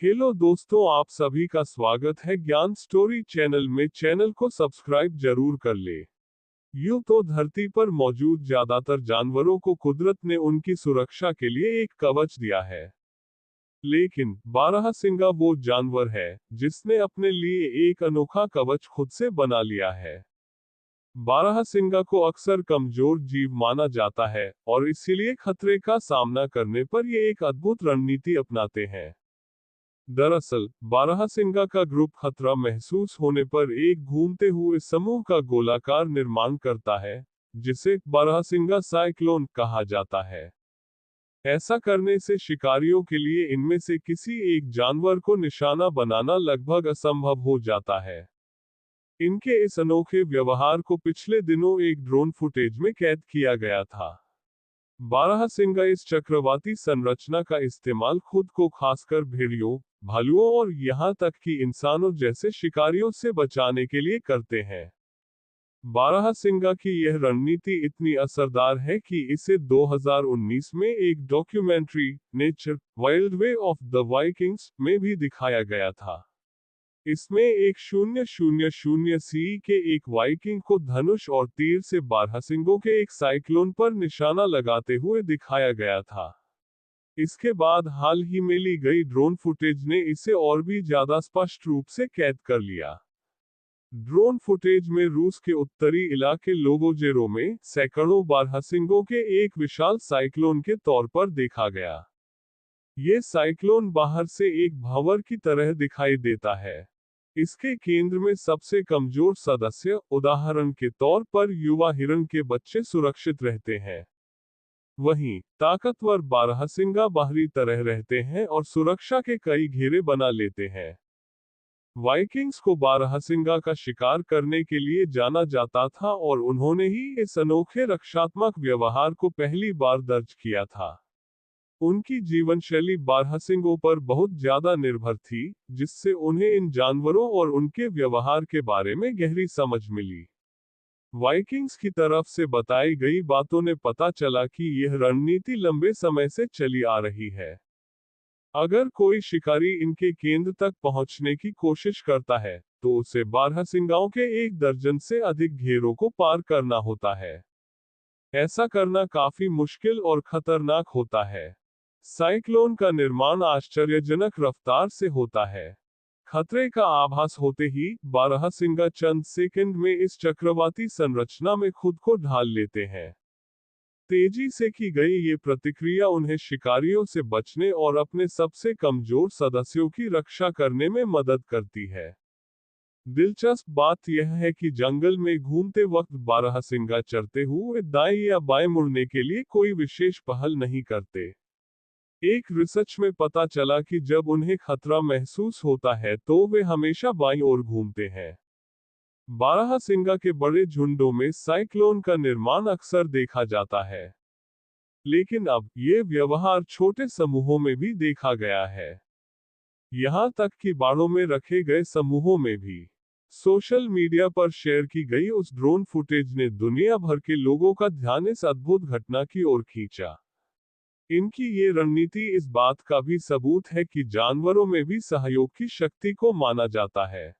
Hello दोस्तों, आप सभी का स्वागत है ज्ञान स्टोरी चैनल में। चैनल को सब्सक्राइब जरूर कर ले। यूं तो धरती पर मौजूद ज्यादातर जानवरों को कुदरत ने उनकी सुरक्षा के लिए एक कवच दिया है, लेकिन बारहसिंगा वो जानवर है जिसने अपने लिए एक अनोखा कवच खुद से बना लिया है। बारहसिंगा को अक्सर कमजोर जीव माना जाता है और इसीलिए खतरे का सामना करने पर ये एक अद्भुत रणनीति अपनाते हैं। दरअसल बारहसिंगा का ग्रुप खतरा महसूस होने पर एक घूमते हुए समूह का गोलाकार निर्माण करता है, जिसे बारहसिंगा साइक्लोन कहा जाता है। ऐसा करने से शिकारियों के लिए इनमें से किसी एक जानवर को निशाना बनाना लगभग असंभव हो जाता है। इनके इस अनोखे व्यवहार को पिछले दिनों एक ड्रोन फुटेज में कैद किया गया था। बारहसिंगा इस चक्रवाती संरचना का इस्तेमाल खुद को खासकर भेड़ियों, भालुओं और यहाँ तक कि इंसानों जैसे शिकारियों से बचाने के लिए करते हैं। बारहसिंगा की यह रणनीति इतनी असरदार है कि इसे 2019 में एक documentary nature wild way of the Vikings में भी दिखाया गया था। इसमें 1000 सी के एक वाइकिंग को धनुष और तीर से बारहसिंगों के एक साइक्लोन पर निशाना लगाते हुए दिखाया गया था। इसके बाद हाल ही में ली गई ड्रोन फुटेज ने इसे और भी ज्यादा स्पष्ट रूप से कैद कर लिया। ड्रोन फुटेज में रूस के उत्तरी इलाके लोगोजेरो में सैकड़ों बारहसिंगों के एक विशाल साइक्लोन के तौर पर देखा गया। ये साइक्लोन बाहर से एक भंवर की तरह दिखाई देता है। इसके केंद्र में सबसे कमजोर सदस्य, उदाहरण के तौर पर युवा हिरण के बच्चे, सुरक्षित रहते हैं। वहीं ताकतवर बारहसिंगा बाहरी तरह रहते हैं और सुरक्षा के कई घेरे बना लेते हैं। वाइकिंग्स को बारहसिंगा का शिकार करने के लिए जाना जाता था और उन्होंने ही इस अनोखे रक्षात्मक व्यवहार को पहली बार दर्ज किया था। उनकी जीवन शैली बारहसिंगों पर बहुत ज्यादा निर्भर थी, जिससे उन्हें इन जानवरों और उनके व्यवहार के बारे में गहरी समझ मिली। वाइकिंग्स की तरफ से बताई गई बातों ने पता चला कि यह रणनीति लंबे समय से चली आ रही है। अगर कोई शिकारी इनके केंद्र तक पहुंचने की कोशिश करता है, तो उसे बारहसिंगाओं के 1 दर्जन से अधिक घेरों को पार करना होता है। ऐसा करना काफी मुश्किल और खतरनाक होता है। साइक्लोन का निर्माण आश्चर्यजनक रफ्तार से होता है। खतरे का आभास होते ही बारहसिंगा चंद सेकंड में इस चक्रवाती संरचना में खुद को ढाल लेते हैं। तेजी से की गई ये प्रतिक्रिया उन्हें शिकारियों से बचने और अपने सबसे कमजोर सदस्यों की रक्षा करने में मदद करती है। दिलचस्प बात यह है कि जंगल में घूमते वक्त बारहसिंगा चरते हुए दाएं या बाएं मुड़ने के लिए कोई विशेष पहल नहीं करते। एक रिसर्च में पता चला कि जब उन्हें खतरा महसूस होता है तो वे हमेशा बाईं ओर घूमते हैं। बारहसिंगा के बड़े झुंडों में साइक्लोन का निर्माण अक्सर देखा जाता है, लेकिन अब ये व्यवहार छोटे समूहों में भी देखा गया है, यहाँ तक कि बाड़ों में रखे गए समूहों में भी। सोशल मीडिया पर शेयर की गई उस ड्रोन फुटेज ने दुनिया भर के लोगों का ध्यान इस अद्भुत घटना की ओर खींचा। इनकी ये रणनीति इस बात का भी सबूत है कि जानवरों में भी सहयोग की शक्ति को माना जाता है।